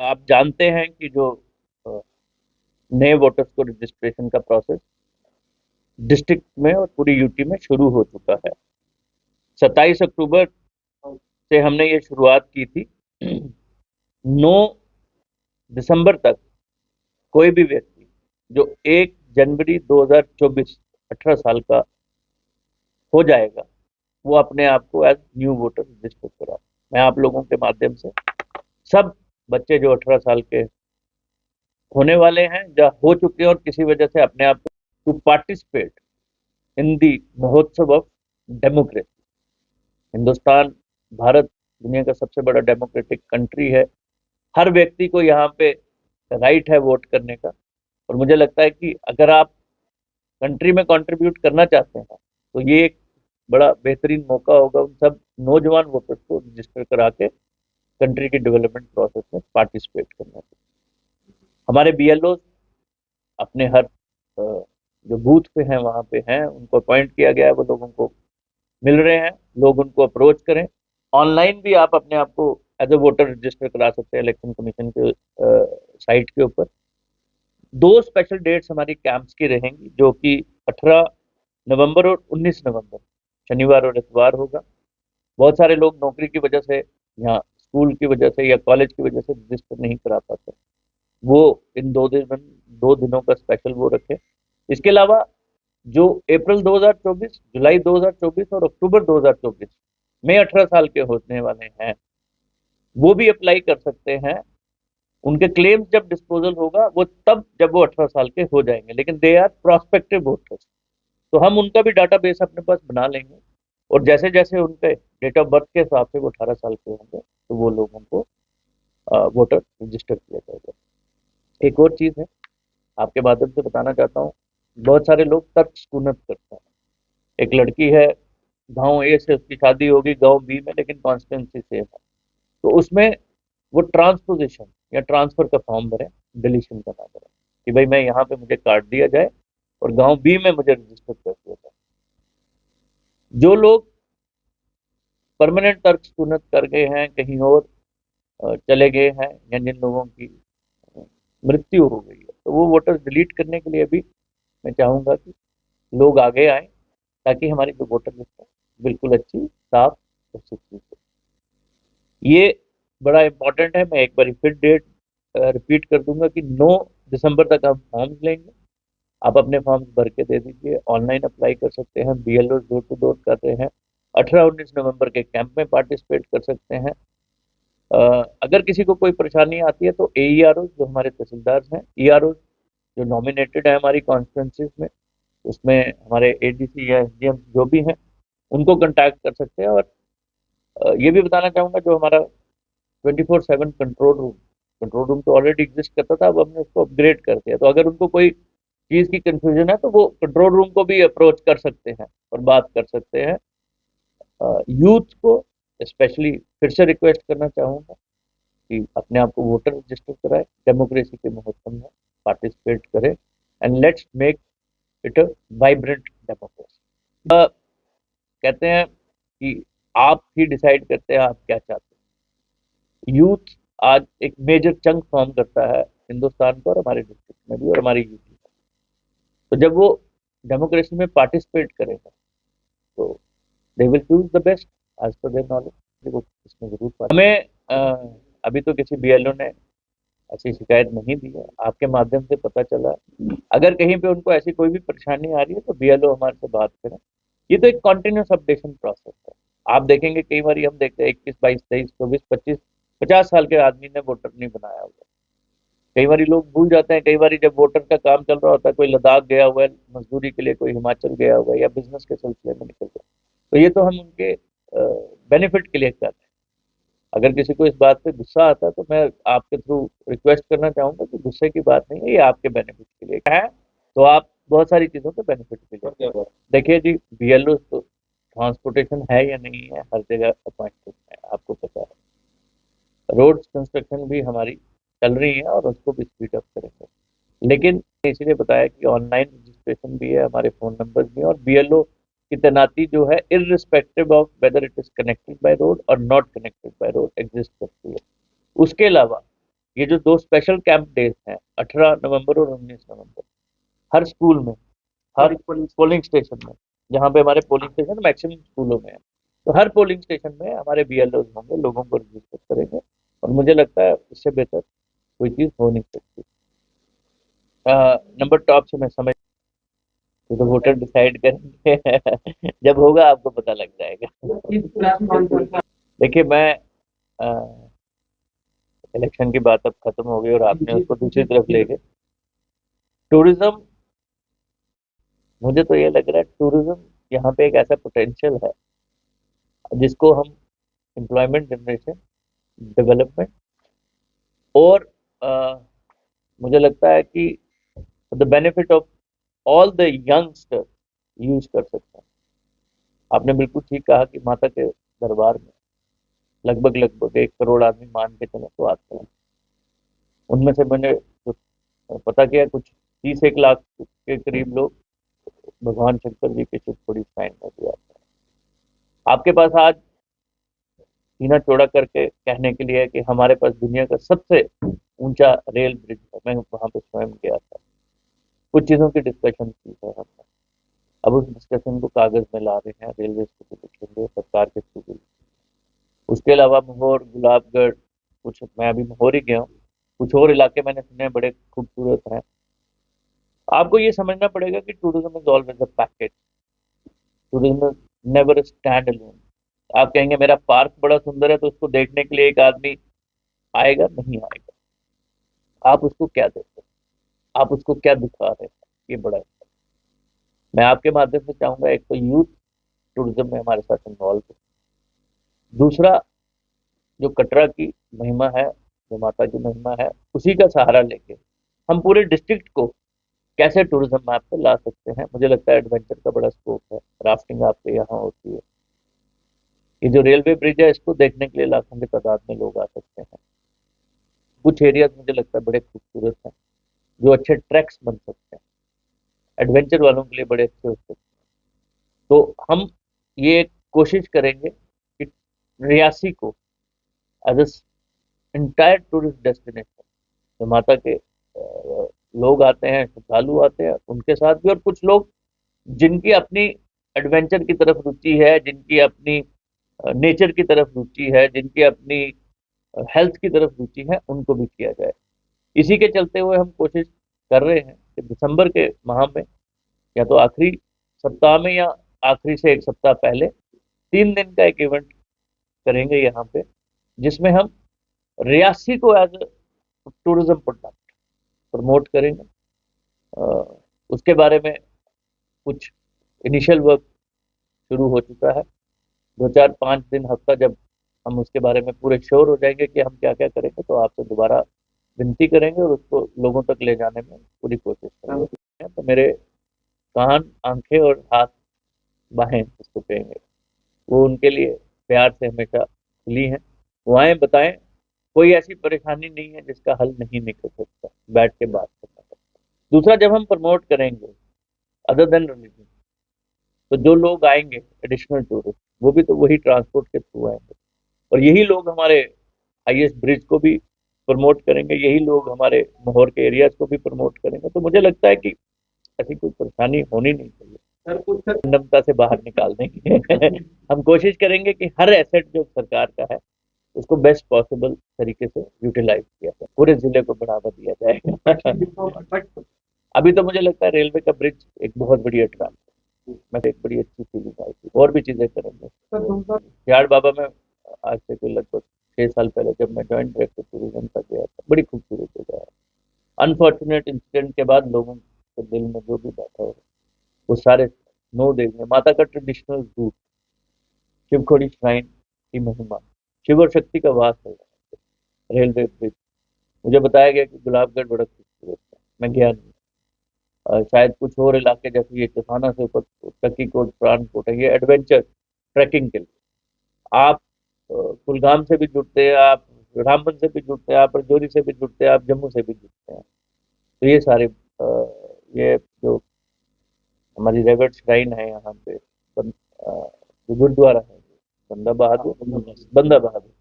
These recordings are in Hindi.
आप जानते हैं कि जो अ, नए वोटर्स को रजिस्ट्रेशन का प्रोसेस डिस्ट्रिक्ट में और पूरी यूटी में शुरू हो चुका है। 27 अक्टूबर से हमने ये शुरुआत की थी। 9 दिसंबर तक कोई भी व्यक्ति जो 1 जनवरी 2024 18 साल का हो जाएगा, वो अपने आप को एज न्यू वोटर रजिस्टर करा। मैं आप लोगों के माध्यम से सब बच्चे जो 18 साल के होने वाले हैं या हो चुके हैं और किसी वजह से अपने आप टू पार्टिसिपेट इन दी महोत्सव ऑफ डेमोक्रेसी। हिंदुस्तान, भारत दुनिया का सबसे बड़ा डेमोक्रेटिक कंट्री है। हर व्यक्ति को यहाँ पे राइट है वोट करने का। और मुझे लगता है कि अगर आप कंट्री में कंट्रीब्यूट करना चाहते हैं तो ये एक बड़ा बेहतरीन मौका होगा उन सब नौजवान वोटर्स को रजिस्टर करा के कंट्री की डेवलपमेंट प्रोसेस में पार्टिसिपेट करना। हमारे बीएलओ अपने हर जो बूथ पे हैं वहाँ पे हैं, उनको अपॉइंट किया गया है, वो लोगों को मिल रहे हैं, लोग उनको अप्रोच करें। ऑनलाइन भी आप अपने आप को एज ए वोटर रजिस्टर करा सकते हैं इलेक्शन कमीशन के साइट के ऊपर। दो स्पेशल डेट्स हमारी कैंप्स की रहेंगी, जो कि 18 नवंबर और 19 नवंबर, शनिवार और इतवार होगा। बहुत सारे लोग नौकरी की वजह से या स्कूल की वजह से या कॉलेज की वजह से रजिस्टर नहीं करा पाते, वो इन 2 दिनों का स्पेशल वो रखे। इसके अलावा जो अप्रैल 2024, जुलाई 2024 और अक्टूबर 2024 में 18 साल के होने वाले हैं, वो भी अप्लाई कर सकते हैं। उनके क्लेम्स जब डिस्पोजल होगा वो तब जब वो 18 साल के हो जाएंगे, लेकिन दे आर प्रोस्पेक्टिव वोटर्स। तो हम उनका भी डाटाबेस अपने पास बना लेंगे और जैसे जैसे उनके डेट ऑफ बर्थ के हिसाब से वो 18 साल के होंगे तो वो लोगों को वोटर रजिस्टर किया जाएगा। एक और चीज़ है, आपके माध्यम से बताना चाहता हूँ। बहुत सारे लोग तर्क शून्यत करते हैं। एक लड़की है, गांव ए से उसकी शादी होगी गांव बी में, लेकिन कॉन्स्टिट्यूंसी सेम है, तो उसमें वो ट्रांसपोजिशन या ट्रांसफर का फॉर्म भरें, डिलीशन का ना भरें कि भाई मैं यहाँ पे मुझे काट दिया जाए और गांव बी में मुझे रजिस्टर कर दिया जाए। जो लोग परमानेंट तर्क शून्यत कर गए हैं, कहीं और चले गए हैं, या जिन लोगों की मृत्यु हो गई है, तो वो वोटर डिलीट करने के लिए भी मैं चाहूंगा कि लोग आगे आए, ताकि हमारी जो वोटर लिस्ट है बिल्कुल अच्छी, साफ और सुथरी हो। ये बड़ा इंपॉर्टेंट है। मैं एक बार फिर डेट रिपीट कर दूंगा कि 9 दिसंबर तक हम फॉर्म्स लेंगे। आप अपने फॉर्म्स भर के दे दीजिए, ऑनलाइन अप्लाई कर सकते हैं, बीएलओ डोर टू डोर कर रहे हैं। 18-19 नवंबर के कैंप में पार्टिसिपेट कर सकते हैं। अगर किसी को कोई परेशानी आती है तो एईआरओ जो हमारे तहसीलदार हैं, ईआरओ जो नॉमिनेटेड है हमारी कॉन्स्टिट्यूंसीज में, उसमें हमारे एडीसी या एसडीएम जो भी हैं, उनको कांटेक्ट कर सकते हैं। और ये भी बताना चाहूँगा, जो हमारा 24/7 कंट्रोल रूम तो ऑलरेडी एग्जिस्ट करता था, अब हमने उसको अपग्रेड कर दिया। तो अगर उनको कोई चीज़ की कंफ्यूजन है तो वो कंट्रोल रूम को भी अप्रोच कर सकते हैं और बात कर सकते हैं। यूथ को स्पेशली फिर से रिक्वेस्ट करना चाहूँगा कि अपने आप को वोटर रजिस्टर कराए, डेमोक्रेसी के महोत्सव में पार्टिसिपेट करें, and let's make it a vibrant democracy. कहते हैं कि आप ही डिसाइड करते हैं आप क्या चाहते हैं। यूथ आज एक मेजर चंक फॉर्म करता है हिंदुस्तान को, और हमारे डिस्ट्रिक्ट में भी और हमारी यूपी में। तो जब वो डेमोक्रेसी में पार्टिसिपेट करेगा तो they will choose the best as per their knowledge. वो इसमें जरूर हमें अभी तो किसी बीएलओ ने ऐसी शिकायत नहीं दी है, आपके माध्यम से पता चला। अगर कहीं पे उनको ऐसी कोई भी परेशानी आ रही है तो बीएलओ हमारे से बात करें। ये तो एक कॉन्टिन्यूस अपडेशन प्रोसेस है। आप देखेंगे कई बार हम देखते हैं 21, 22, 23, 24, 25, 50 साल के आदमी ने वोटर नहीं बनाया हुआ। कई बार लोग भूल जाते हैं, कई बार जब वोटर का काम चल रहा होता है, कोई लद्दाख गया हुआ है मजदूरी के लिए, कोई हिमाचल गया हुआ है या बिजनेस के सिलसिले में निकल गया, तो ये तो हम उनके बेनिफिट के लिए कर रहे हैं। अगर किसी को इस बात पे गुस्सा आता है तो मैं आपके थ्रू रिक्वेस्ट करना चाहूंगा कि गुस्से की बात नहीं है, ये आपके बेनिफिट के लिए है। तो आप बहुत सारी चीज़ों के बेनिफिट के लिए देखिए जी, बीएलओ तो ट्रांसपोर्टेशन है या नहीं है, हर जगह अपॉइंटेड है, आपको पता है। रोड कंस्ट्रक्शन भी हमारी चल रही है और उसको भी स्पीड अप करेंगे। लेकिन इसीलिए बताया कि ऑनलाइन रजिस्ट्रेशन भी है, हमारे फ़ोन नंबर्स भी हैं, और बीएलओ की तैनाती जो है irrespective of whether it is connected by road और not connected by road exist करती है। उसके अलावा ये जो 2 स्पेशल कैंप डेज हैं, 18 नवंबर और 19 नवंबर, हर स्कूल में, हर पोलिंग स्टेशन में, जहाँ पे हमारे पोलिंग स्टेशन मैक्सिमम स्कूलों में है, तो हर पोलिंग स्टेशन में हमारे बीएलओ होंगे, लोगों को रजिस्टर करेंगे, और मुझे लगता है इससे बेहतर कोई चीज हो नहीं सकती। नंबर टॉप से मैं समझ, तो वोटर डिसाइड करेंगे जब होगा आपको पता लग जाएगा। देखिए, मैं इलेक्शन की बात अब खत्म हो गई और आपने उसको दूसरी तरफ ले गए। टूरिज्म, मुझे तो ये लग रहा है टूरिज्म यहाँ पे एक ऐसा पोटेंशियल है जिसको हम एम्प्लॉयमेंट जनरेशन, डेवलपमेंट और मुझे लगता है कि the benefit of all the youngster use कर सकते हैं। आपने बिल्कुल ठीक कहा कि माता के दरबार में लगभग लगभग 1 करोड़ आदमी मान के चले तो आते हैं। उनमें से मैंने जो पता किया, कुछ 30-1 लाख के करीब लोग भगवान शंकर जी के शिवखोड़ी श्राइन में भी आते हैं। आपके पास आज सीना चौड़ा करके कहने के लिए है कि हमारे पास दुनिया का सबसे ऊंचा रेल ब्रिज है। मैं वहां पे स्वयं गया था, कुछ चीजों की डिस्कशन की है हमने। अब उस डिस्कशन को कागज में ला रहे हैं, रेलवे को लिखेंगे सरकार के थ्रू। उसके अलावा मोहर, गुलाबगढ़, कुछ मैं अभी मोहर ही गया हूँ, कुछ और इलाके मैंने सुने बड़े खूबसूरत हैं। आपको ये समझना पड़ेगा कि tourism is always a package, tourism never stand alone. आप कहेंगे मेरा पार्क बड़ा सुंदर है तो उसको देखने के लिए एक आदमी आएगा, नहीं आएगा। आप उसको क्या देते हैं, आप उसको क्या दिखा रहे हैं, ये बड़ा है। मैं आपके माध्यम से चाहूंगा, एक तो यूथ टूरिज्म में हमारे साथ इन्वॉल्व है। दूसरा, जो कटरा की महिमा है, जो माता की महिमा है, उसी का सहारा लेके हम पूरे डिस्ट्रिक्ट को कैसे टूरिज्म मैप पे ला सकते हैं। मुझे लगता है एडवेंचर का बड़ा स्कोप है। राफ्टिंग आपके यहाँ होती है, ये जो रेलवे ब्रिज है इसको देखने के लिए लाखों की तादाद में लोग आ सकते हैं। कुछ एरियाज मुझे लगता है बड़े खूबसूरत हैं, जो अच्छे ट्रैक्स बन सकते हैं, एडवेंचर वालों के लिए बड़े अच्छे हो सकते हैं। तो हम ये कोशिश करेंगे कि रियासी को एज इंटायर टूरिस्ट डेस्टिनेशन, जो माता के लोग आते हैं, श्रद्धालु आते हैं, उनके साथ भी, और कुछ लोग जिनकी अपनी एडवेंचर की तरफ रुचि है, जिनकी अपनी नेचर की तरफ रुचि है, जिनकी अपनी हेल्थ की तरफ रुचि है, उनको भी किया जाए। इसी के चलते हुए हम कोशिश कर रहे हैं कि दिसंबर के माह में, या तो आखिरी सप्ताह में या आखिरी से 1 सप्ताह पहले, 3 दिन का एक इवेंट करेंगे यहाँ पे, जिसमें हम रियासी को एज टूरिज्म प्रोडक्ट प्रमोट करेंगे। उसके बारे में कुछ इनिशियल वर्क शुरू हो चुका है। 2-4-5 दिन, हफ्ता, जब हम उसके बारे में पूरे श्योर हो जाएंगे कि हम क्या क्या करेंगे, तो आपसे दोबारा विनती करेंगे और उसको लोगों तक ले जाने में पूरी कोशिश करेंगे। तो मेरे कान, आंखें और हाथ, बाहें जिसको कहेंगे, वो उनके लिए प्यार से हमेशा खुली हैं। वो आए, बताएं, कोई ऐसी परेशानी नहीं है जिसका हल नहीं निकल सकता, बैठ के बात करना है। दूसरा, जब हम प्रमोट करेंगे अदर देन रिलीजन, तो जो लोग आएंगे एडिशनल टूरिस्ट, वो भी तो वही ट्रांसपोर्ट के थ्रू आएंगे, और यही लोग हमारे हाईएस्ट ब्रिज को भी प्रमोट करेंगे, यही लोग हमारे माहौर के एरियाज को भी प्रमोट करेंगे। तो मुझे लगता है कि ऐसी कोई परेशानी होनी नहीं चाहिए, रैंडमता से बाहर निकाल देंगे हम कोशिश करेंगे कि हर एसेट जो सरकार का है उसको बेस्ट पॉसिबल तरीके से यूटिलाइज किया जाए, पूरे जिले को बढ़ावा दिया जाएगा अभी तो मुझे लगता है रेलवे का ब्रिज एक बहुत बड़ी अट्रैक्ट है, मैं एक बड़ी अच्छी फीलिंग आई थी। और भी चीजें करेंगे। यार बाबा में आज से कोई लगभग 6 साल पहले जब मैं ज्वाइंट डायरेक्टर टूरिज्म का गया था, बड़ी खूबसूरत जगह है। अनफॉर्चुनेट इंसिडेंट के बाद लोगों के दिल में जो भी बैठा हो, वो सारे नो देंगे। माता का ट्रेडिशनल रूट, शिवखोड़ी श्राइन की महिमा, शिव और शक्ति का वास है। रेलवे ब्रिज, मुझे बताया गया कि गुलाबगढ़ बड़ा खूबसूरत है, मैं गया नहीं। शायद कुछ और इलाके जैसे ये टसाना से ऊपर टक्कीकोट, प्राणकोट है, ये एडवेंचर ट्रैकिंग के लिए। आप कुलगाम से भी जुड़ते हैं, आप रामबन से भी जुड़ते हैं, आप रजौरी से भी जुड़ते हैं, आप जम्मू से भी जुड़ते हैं। तो ये सारे ये जो हमारी रेवेड श्राइन है यहाँ पे, जो गुरुद्वारा है, बंदा बहादुर, बंदा बहादुर,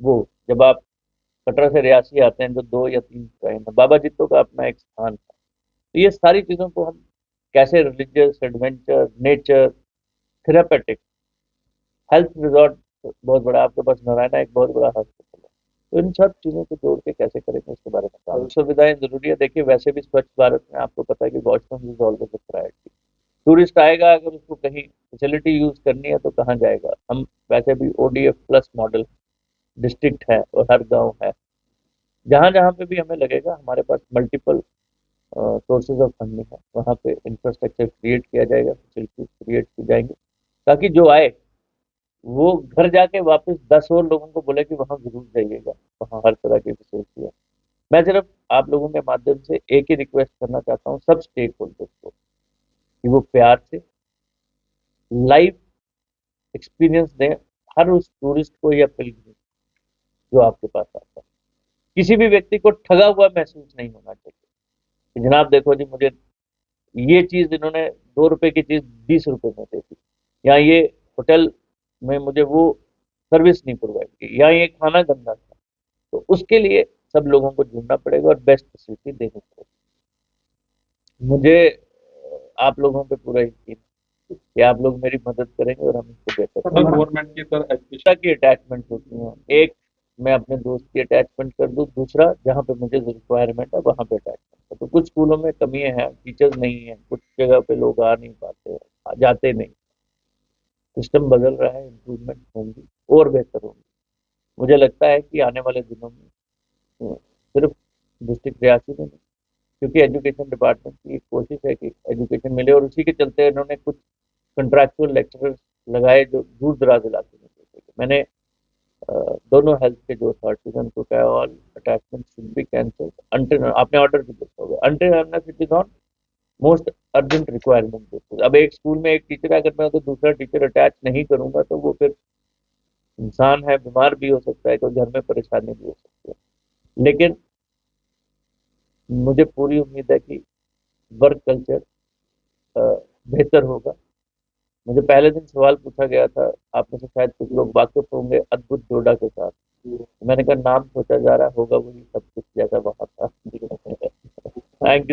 वो जब आप कटरा से रियासी आते हैं जो 2 या 3 ट्रेन है, बाबा जित्तो का अपना एक स्थान है। तो ये सारी चीज़ों को हम कैसे religious, adventure, nature, therapeutic, health resort बहुत बड़ा, आपके पास नारायणा एक बहुत बड़ा हॉस्पिटल है, तो इन सब चीज़ों को जोड़ के कैसे करेंगे इसके बारे में काम, सुविधाएं जरूरी है। देखिए वैसे भी स्वच्छ भारत में आपको पता है कि washroom is always a priority. Tourist आएगा, अगर उसको कहीं फैसिलिटी यूज करनी है तो कहाँ जाएगा? हम वैसे भी ODF प्लस मॉडल डिस्ट्रिक्ट है और हर गांव है, जहाँ जहाँ पे भी हमें लगेगा हमारे पास मल्टीपल सोर्सेज ऑफ फंडिंग है, वहाँ पे इंफ्रास्ट्रक्चर क्रिएट किया जाएगा, फैसिलिटीज क्रिएट की जाएंगी, ताकि जो आए वो घर जाके वापस 10 और लोगों को बोले कि वहाँ जरूर जाइएगा, वहाँ हर तरह की फैसिलिटी है। मैं सिर्फ आप लोगों के माध्यम से एक ही रिक्वेस्ट करना चाहता हूँ सब स्टेक होल्डर्स को, कि वो प्यार से लाइव एक्सपीरियंस दें हर उस टूरिस्ट को या पिलग्रिम जो आपके पास आता है। किसी भी व्यक्ति को ठगा हुआ महसूस नहीं होना चाहिए कि जनाब देखो जी, मुझे ये चीज इन्होंने 2 रुपए की चीज 20 रुपए में दे दी, या ये होटल में मुझे वो सर्विस नहीं प्रोवाइड की, या ये खाना गंदा था। तो उसके लिए सब लोगों को ढूंढना पड़ेगा और बेस्ट फैसिलिटी देनी पड़ेगी। मुझे आप लोगों पे पूरा यकीन है कि आप लोग मेरी मदद करेंगे और हम इसको बेहतर करेंगे। गवर्नमेंट की सर एजुकेशन की अटैचमेंट होती है, एक मैं अपने दोस्त की अटैचमेंट कर दूं, दूसरा जहाँ पे मुझे रिक्वायरमेंट है वहाँ पे अटैचमेंट है। तो कुछ स्कूलों में कमियां हैं, टीचर्स नहीं है, कुछ जगह पे लोग आ नहीं पाते, जाते नहीं। सिस्टम बदल रहा है, इम्प्रूवमेंट होंगी और बेहतर होंगी। मुझे लगता है कि आने वाले दिनों में सिर्फ डिस्ट्रिक्ट रियासी में नहीं, क्योंकि एजुकेशन डिपार्टमेंट की एक कोशिश है कि एजुकेशन मिले, और उसी के चलते इन्होंने कुछ कंट्रैक्चुअल लेक्चरर्स लगाए जो दूर दराज इलाके में होते थे। मैंने दोनों हेल्थ के जो अथॉरिटीज हैं उनको कहा all attachment should be cancel until, आपने ऑर्डर भी देखा होगा, until unless it is on most urgent requirement basis. अब एक स्कूल में एक टीचर है, अगर मैं उसे दूसरा टीचर अटैच नहीं करूंगा तो वो फिर इंसान है, बीमार भी हो सकता है, कोई घर में परेशानी भी हो सकती है। लेकिन मुझे पूरी उम्मीद है कि वर्क कल्चर बेहतर होगा। मुझे पहले दिन सवाल पूछा गया था, आप में से शायद कुछ लोग वाकिफ होंगे अद्भुत डोडा के साथ। मैंने कहा नाम सोचा जा रहा होगा वही सब कुछ जैसा वहां था। Thank you.